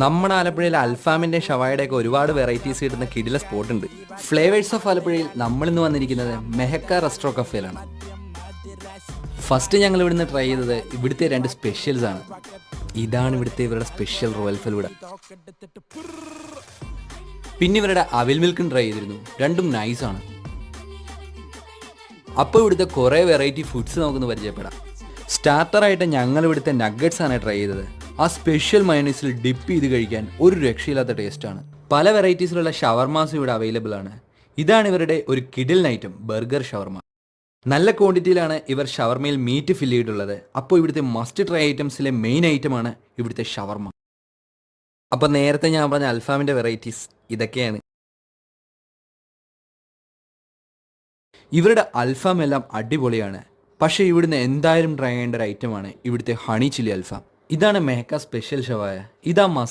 നമ്മുടെ ആലപ്പുഴയിൽ അൽഫാമിന്റെ ഷവായുടെ ഒക്കെ ഒരുപാട് വെറൈറ്റീസ് കിട്ടുന്ന കിടില സ്പോട്ട് ഉണ്ട്. ഫ്ലേവേഴ്സ് ഓഫ് ആലപ്പുഴയിൽ നമ്മൾ ഇന്ന് വന്നിരിക്കുന്നത് മെഹക്ക റെസ്റ്റോ കഫേയിലാണ്. ഫസ്റ്റ് ഞങ്ങൾ ഇവിടുന്ന് ട്രൈ ചെയ്തത് ഇവിടുത്തെ 2 സ്പെഷ്യൽസ് ആണ്. ഇതാണ് ഇവിടുത്തെ ഇവരുടെ സ്പെഷ്യൽ റോയൽ ഫലൂഡ. പിന്നെ ഇവരുടെ അവിൽ മിൽക്കും ട്രൈ ചെയ്തിരുന്നു. രണ്ടും നൈസാണ്. അപ്പോൾ ഇവിടുത്തെ കുറേ വെറൈറ്റി ഫുഡ്സ് നമുക്കൊന്ന് പരിചയപ്പെടാം. സ്റ്റാർട്ടറായിട്ട് ഞങ്ങൾ ഇവിടുത്തെ നഗ്ഗറ്റ്സ് ആണ് ട്രൈ ചെയ്തത്. ആ സ്പെഷ്യൽ മയോണൈസിൽ ഡിപ്പ് ചെയ്ത് കഴിക്കാൻ ഒരു രക്ഷയില്ലാത്ത ടേസ്റ്റാണ്. പല വെറൈറ്റീസിലുള്ള ഷവർമാസും ഇവിടെ അവൈലബിൾ ആണ്. ഇതാണ് ഇവരുടെ ഒരു കിഡിൽ ഐറ്റം, ബർഗർ ഷവർമ. നല്ല ക്വാണ്ടിറ്റിയിലാണ് ഇവർ ഷവർമയിൽ മീറ്റ് ഫില്ല് ചെയ്തിട്ടുള്ളത്. അപ്പോൾ ഇവിടുത്തെ മസ്റ്റ് ട്രൈ ഐറ്റംസിലെ മെയിൻ ഐറ്റമാണ് ഇവിടുത്തെ ഷവർമ. അപ്പോൾ നേരത്തെ ഞാൻ പറഞ്ഞ അൽഫാമിൻ്റെ വെറൈറ്റീസ് ഇതൊക്കെയാണ്. ഇവരുടെ അൽഫാം എല്ലാം അടിപൊളിയാണ്. പക്ഷേ ഇവിടുന്ന് എന്തായാലും ട്രൈ ചെയ്യേണ്ട ഒരു ഐറ്റമാണ് ഇവിടുത്തെ ഹണി ചില്ലി അൽഫാം. ഇതാണ് മെഹക്ക സ്പെഷ്യൽ ഷവായ. ഇതാ